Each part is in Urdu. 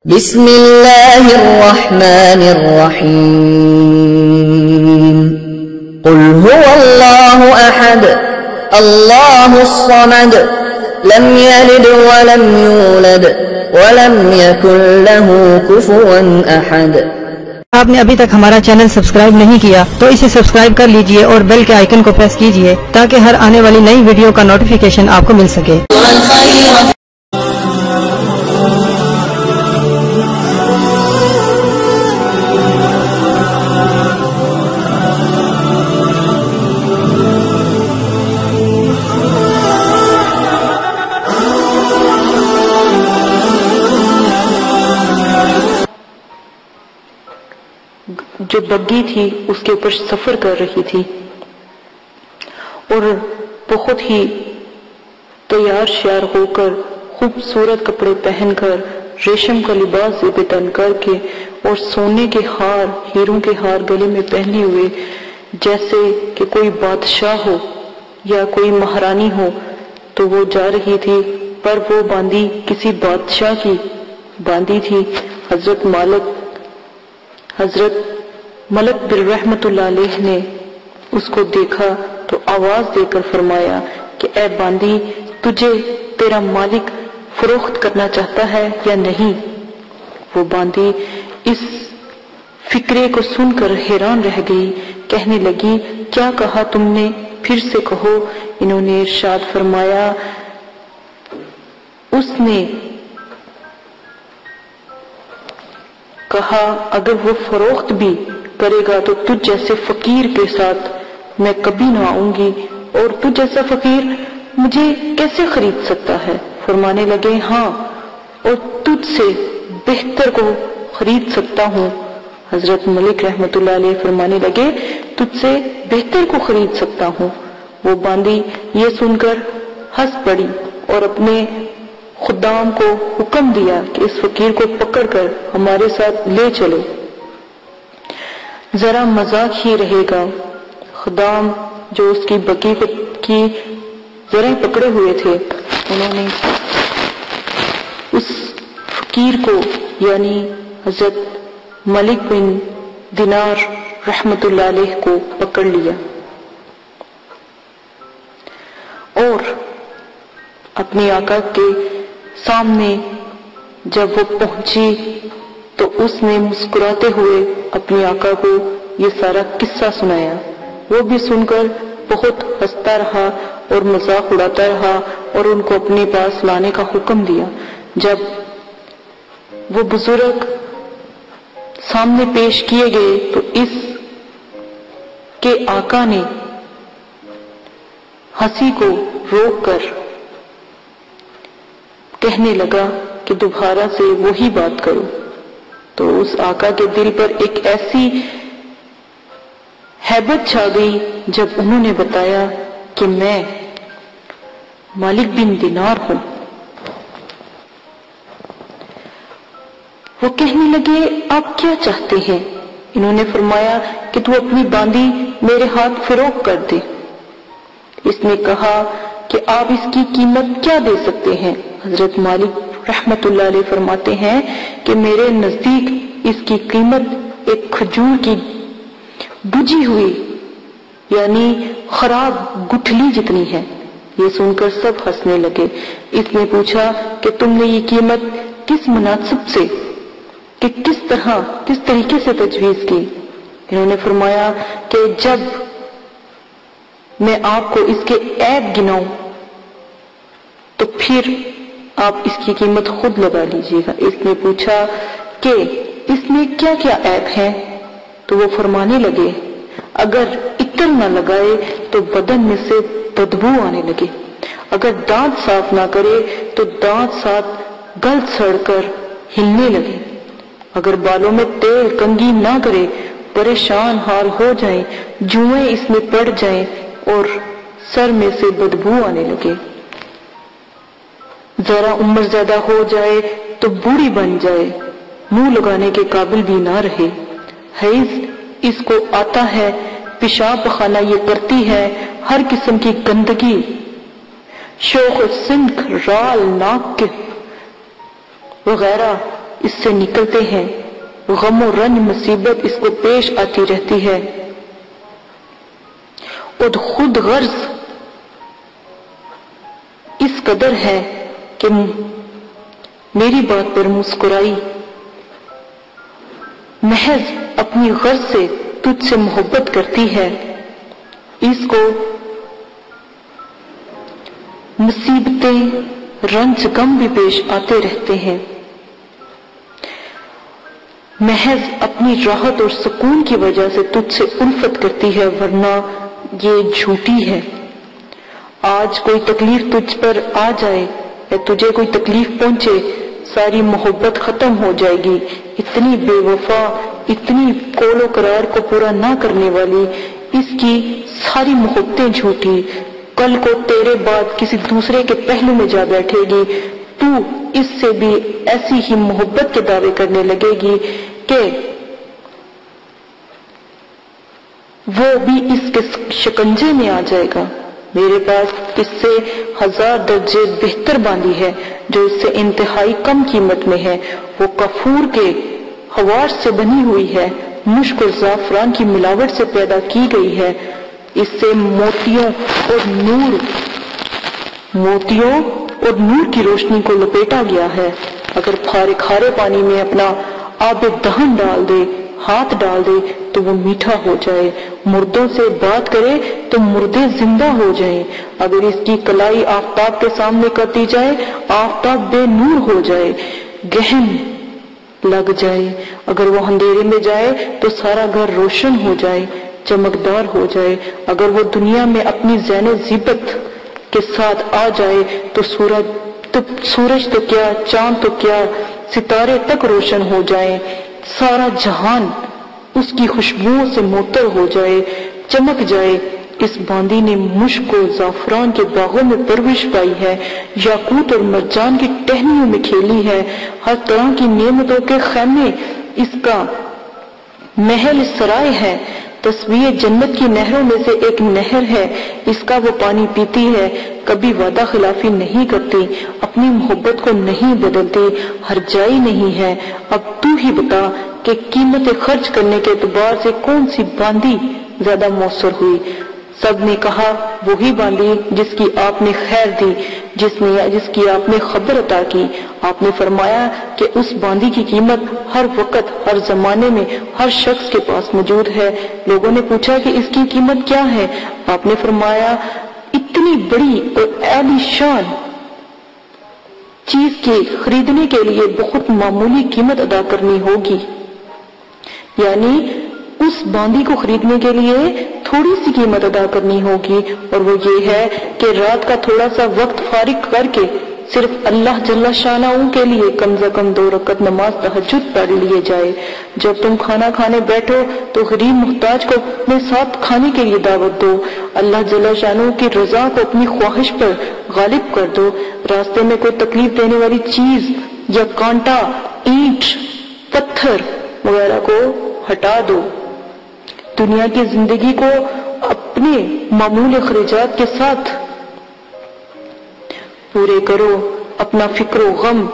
بسم اللہ الرحمن الرحیم قل هو اللہ احد اللہ الصمد لم یلد ولم یولد ولم یکن له کفوا احد۔ آپ نے ابھی تک ہمارا چینل سبسکرائب نہیں کیا تو اسے سبسکرائب کر لیجئے اور بیل کے آئیکن کو پریس کیجئے تاکہ ہر آنے والی نئی ویڈیو کا نوٹیفیکیشن آپ کو مل سکے۔ جو بگی تھی اس کے اوپر سفر کر رہی تھی اور بہت ہی تیار شیار ہو کر خوبصورت کپڑے پہن کر ریشم کا لباس زیب تن کر کے اور سونے کے ہار ہیروں کے ہار گلے میں پہنے ہوئے جیسے کہ کوئی بادشاہ ہو یا کوئی مہارانی ہو تو وہ جا رہی تھی، پر وہ باندی کسی بادشاہ کی باندی تھی۔ حضرت ملک بالرحمت اللہ علیہ نے اس کو دیکھا تو آواز دے کر فرمایا کہ اے باندی، تجھے تیرا مالک فروخت کرنا چاہتا ہے یا نہیں؟ وہ باندی اس فکرے کو سن کر حیران رہ گئی، کہنے لگی کیا کہا تم نے؟ پھر سے کہو۔ انہوں نے ارشاد فرمایا اس نے کہا اگر وہ فروخت بھی کرے گا تو تجھ جیسے فقیر کے ساتھ میں کبھی نہ آؤں گی، اور تجھ جیسا فقیر مجھے کیسے خرید سکتا ہے؟ فرمانے لگے ہاں، اور تجھ سے بہتر کو خرید سکتا ہوں۔ حضرت ملک رحمت اللہ علیہ فرمانے لگے تجھ سے بہتر کو خرید سکتا ہوں۔ وہ باندی یہ سن کر ہنس پڑی اور اپنے خدام کو حکم دیا کہ اس فقیر کو پکڑ کر ہمارے ساتھ لے چلو، ذرا مذاق ہی رہے گا۔ خدام جو اس کی بکی کی ذرا پکڑے ہوئے تھے، انہوں نے اس فقیر کو یعنی حضرت ملک بن دینار رحمت اللہ علیہ کو پکڑ لیا اور اپنے آقا کے سامنے جب وہ پہنچی تو اس نے مسکراتے ہوئے اپنے آقا کو یہ سارا قصہ سنایا۔ وہ بھی سن کر بہت ہنستا رہا اور مذاق اڑاتا رہا اور ان کو اپنے پاس لانے کا حکم دیا۔ جب وہ بزرگ سامنے پیش کیے گئے تو اس کے آقا نے ہنسی کو روک کر کہنے لگا کہ دوبارہ سے وہی بات کرو۔ تو اس آقا کے دل پر ایک ایسی ہیبت چھا گئی جب انہوں نے بتایا کہ میں مالک بن دینار ہوں۔ وہ کہنے لگے آپ کیا چاہتے ہیں؟ انہوں نے فرمایا کہ تو اپنی باندی میرے ہاتھ فروخت کر دے۔ اس نے کہا کہ آپ اس کی قیمت کیا دے سکتے ہیں؟ حضرت مالک رحمت اللہ علیہ فرماتے ہیں کہ میرے نزدیک اس کی قیمت ایک کھجور کی بجھی ہوئی یعنی خراب گٹھلی جتنی ہے۔ یہ سن کر سب ہنسنے لگے۔ اس نے پوچھا کہ تم نے یہ قیمت کس مناسب سے کہ کس طریقے سے تجویز کی؟ انہوں نے فرمایا کہ جب میں آپ کو اس کے عیب گناؤں تو پھر آپ اس کی قیمت خود لگا لیجیے گا۔ اس نے پوچھا کہ اس میں کیا کیا عیب ہیں؟ تو وہ فرمانے لگے اگر عطر نہ لگائے تو بدن میں سے بدبو آنے لگے، اگر دانت صاف نہ کرے تو دانت ساتھ گل سڑ کر ہلنے لگے، اگر بالوں میں تیل کنگھی نہ کرے پریشان حال ہو جائیں، جوئیں اس میں پڑ جائیں اور سر میں سے بدبو آنے لگے، ذرا عمر زیادہ ہو جائے تو بوڑھی بن جائے، منہ لگانے کے قابل بھی نہ رہے، حیض اس کو آتا ہے، پیشاب پخانہ یہ کرتی ہے، ہر قسم کی گندگی، شوق سنکھ رال ناک وغیرہ اس سے نکلتے ہیں، غم و رنج مصیبت اس کو پیش آتی رہتی ہے، اور خود غرض اس قدر ہے کہ میری بات پر مسکرائی، محض اپنی غرض سے تجھ سے محبت کرتی ہے، اس کو مصیبتیں رنج غم بھی پیش آتے رہتے ہیں، محض اپنی راحت اور سکون کی وجہ سے تجھ سے الفت کرتی ہے، ورنہ یہ جھوٹی ہے۔ آج کوئی تکلیف تجھ پر آ جائے یا تجھے کوئی تکلیف پہنچے، ساری محبت ختم ہو جائے گی۔ اتنی بے وفا، اتنی قول و قرار کو پورا نہ کرنے والی، اس کی ساری محبتیں جھوٹی، کل کو تیرے بعد کسی دوسرے کے پہلو میں جا بیٹھے گی، تو اس سے بھی ایسی ہی محبت کے دعوے کرنے لگے گی کہ وہ بھی اس کے شکنجے میں آ جائے گا۔ میرے پاس اس سے 1000 درجے بہتر باندی ہے جو اس سے انتہائی کم قیمت میں ہے، وہ کافور کے حواس سے بنی ہوئی ہے، مشک اور زعفران کی ملاوٹ سے پیدا کی گئی ہے، اس سے موتیوں اور نور کی روشنی کو لپیٹا گیا ہے۔ اگر کھارے پانی میں اپنا آب دہن ڈال دے، ہاتھ ڈال دے تو وہ میٹھا ہو جائے، مردوں سے بات کرے تو مردے زندہ ہو جائیں، اگر اس کی کلائی آفتاب کے سامنے کر دی جائے، آفتاب بے نور ہو جائے، گہن لگ جائے، اگر وہ اندھیرے میں جائے تو سارا گھر روشن ہو جائے، چمکدار ہو جائے، اگر وہ دنیا میں اپنی زین زیبت کے ساتھ آ جائے تو سورج تو کیا، چاند تو کیا، ستارے تک روشن ہو جائیں، سارا جہان اس کی خوشبوؤں سے معطر ہو جائے، چمک جائے۔ اس باندی نے مشک و زعفران کے باغوں میں پرورش پائی ہے، یاقوت اور مرجان کی ٹہنیوں میں کھیلی ہے، ہر طرح کی نعمتوں کے خیمے اس کا محل سرائے ہے، تصویر جنت کی نہروں میں سے ایک نہر ہے، اس کا وہ پانی پیتی ہے، کبھی وعدہ خلافی نہیں کرتی، اپنی محبت کو نہیں بدلتی، ہر جائی نہیں ہے۔ اب تو ہی بتا کہ قیمت خرچ کرنے کے اعتبار سے کون سی باندی زیادہ مؤثر ہوئی؟ سب نے کہا وہی باندی جس کی آپ نے خیر دی، جس کی آپ نے خبر عطا کی۔ آپ نے فرمایا کہ اس باندی کی قیمت ہر وقت، ہر زمانے میں ہر شخص کے پاس موجود ہے۔ لوگوں نے پوچھا کہ اس کی قیمت کیا ہے؟ آپ نے فرمایا اتنی بڑی اور عالی شان چیز کے خریدنے کے لیے بہت معمولی قیمت ادا کرنی ہوگی، یعنی اس باندی کو خریدنے کے لیے تھوڑی سی قیمت ادا کرنی ہوگی، اور وہ یہ ہے کہ رات کا تھوڑا سا وقت فارغ کر کے صرف اللہ جل شانہ کے لیے کم از کم 2 رکعت نماز تہجد پڑھ لیے جائے۔ جب تم کھانا کھانے بیٹھو تو غریب محتاج کو اپنے ساتھ کھانے کے لیے دعوت دو، اللہ جل شانہ کی رضا کو اپنی خواہش پر غالب کر دو، راستے میں کوئی تکلیف دینے والی چیز یا کانٹا، اینٹ، پتھر وغیرہ کو ہٹا دو، دنیا کی زندگی کو اپنے معمول اخراجات کے ساتھ پورے کرو، اپنا فکر و غم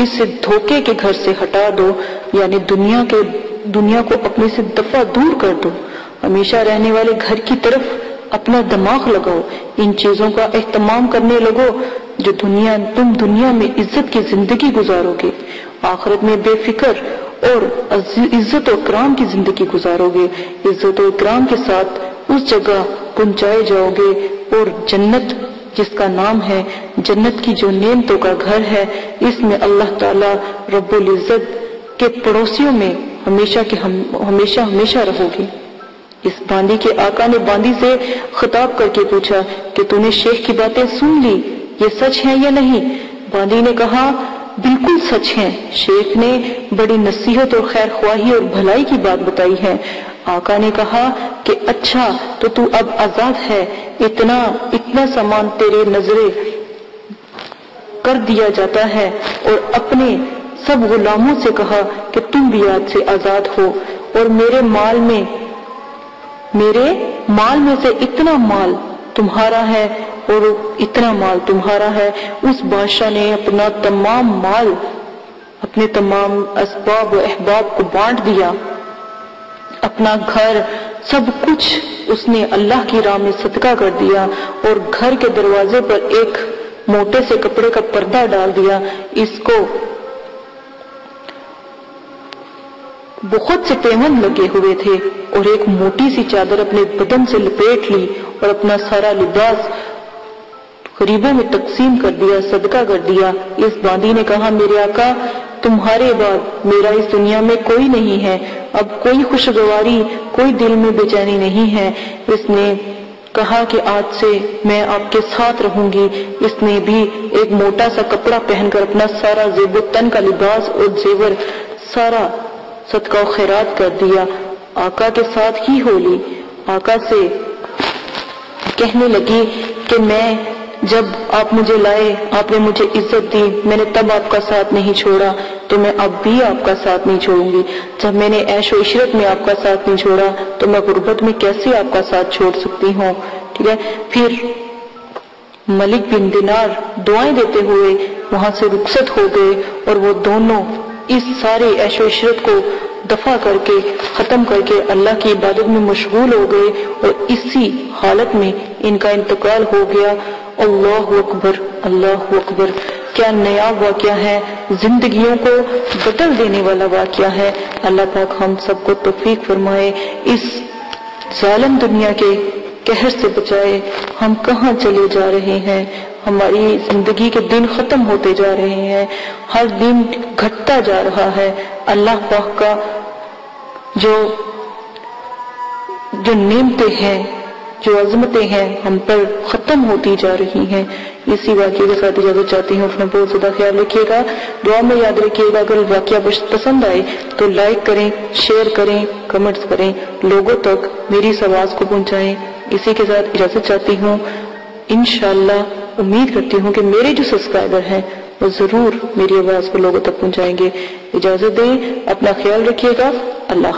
اس دھوکے کے گھر سے ہٹا دو، یعنی دنیا کو اپنے سے دفع دور کر دو، ہمیشہ رہنے والے گھر کی طرف اپنا دماغ لگاؤ، ان چیزوں کا اہتمام کرنے لگو جو تم دنیا میں عزت کی زندگی گزارو گے، آخرت میں بے فکر اور عزت و اکرام کی زندگی گزارو گے، عزت و اکرام کے ساتھ اس جگہ پہنچائے جاؤ گے، اور جنت جس کا نام ہے، جنت کی جو نعمتوں کا گھر ہے، اس میں اللہ تعالی رب العزت کے پڑوسیوں میں ہمیشہ رہو گے۔ اس باندی کے آقا نے باندی سے خطاب کر کے پوچھا کہ تو نے شیخ کی باتیں سن لی، یہ سچ ہے یا نہیں؟ باندی نے کہا بالکل سچ ہے، شیخ نے بڑی نصیحت اور خیر خواہی اور بھلائی کی بات بتائی ہے۔ آقا نے کہا کہ اچھا تو اب آزاد ہے، اتنا سامان تیرے نظرے کر دیا جاتا ہے، اور اپنے سب غلاموں سے کہا کہ تم بھی آج سے آزاد ہو، اور میرے مال میں سے اتنا مال تمہارا ہے اور اتنا مال تمہارا ہے۔ اس بادشاہ نے اپنا تمام مال اپنے تمام اسباب و احباب کو بانٹ دیا، اپنا گھر سب کچھ اس نے اللہ کی راہ میں صدقہ کر دیا، اور گھر کے دروازے پر ایک موٹے سے کپڑے کا پردہ ڈال دیا۔ اس کو بہت سے پیوند لگے ہوئے تھے، اور ایک موٹی سی چادر اپنے بدن سے لپیٹ لی اور اپنا سارا لباس غریبوں میں تقسیم کر دیا، صدقہ کر دیا۔ اس باندی نے کہا، میرے آقا تمہارے بعد میرا اس دنیا میں کوئی نہیں ہے، اب کوئی خوشگواری، کوئی دل میں بے چینی نہیں ہے۔ اس نے کہا کہ آج سے میں آپ کے ساتھ رہوں گی۔ اس نے بھی ایک موٹا سا کپڑا پہن کر اپنا سارا زیب و تن کا لباس اور زیور سارا صدقہ و خیرات کر دیا۔ آقا کے ساتھ ہی ہو لی۔ آقا سے کہنے لگی کہ میں جب آپ مجھے لائے، آپ نے مجھے عزت دی، میں نے تب آپ کا ساتھ نہیں چھوڑا، تو میں اب بھی آپ کا ساتھ نہیں چھوڑوں گی۔ جب میں نے عیش و عشرت میں آپ کا ساتھ نہیں چھوڑا، تو میں غربت میں کیسے آپ کا ساتھ چھوڑ سکتی ہوں؟ ٹھیک ہے۔ پھر ملک بن دینار دعائیں دیتے ہوئے وہاں سے رخصت ہو گئے، اور وہ دونوں اس سارے عیش و عشرت کو دفع کر کے ختم کر کے اللہ کی عبادت میں مشغول ہو گئے، اور اسی حالت میں ان کا انتقال ہو گیا۔ اللہ اکبر، اللہ اکبر، کیا نیا واقعہ ہے، زندگیوں کو بدل دینے والا واقعہ ہے۔ اللہ پاک ہم سب کو توفیق فرمائے، اس ظالم دنیا کے قہر سے بچائے۔ ہم کہاں چلے جا رہے ہیں؟ ہماری زندگی کے دن ختم ہوتے جا رہے ہیں، ہر دن گھٹتا جا رہا ہے۔ اللہ پاک کا جو نعمتیں ہیں، جو عظمتیں ہیں، ہم پر ختم ہوتی جا رہی ہیں۔ اسی واقعے کے ساتھ اجازت چاہتی ہوں۔ اپنا بہت زیادہ خیال رکھیے گا، دعا میں یاد رکھیے گا۔ اگر واقعہ پسند آئے تو لائک کریں، شیئر کریں، کمنٹس کریں، لوگوں تک میری اس آواز کو پہنچائیں۔ اسی کے ساتھ اجازت چاہتی ہوں۔ انشاءاللہ امید کرتی ہوں کہ میرے جو سبسکرائبر ہیں وہ ضرور میری آواز کو لوگوں تک پہنچائیں گے۔ اجازت دیں، اپنا خیال رکھیے گا۔ اللہ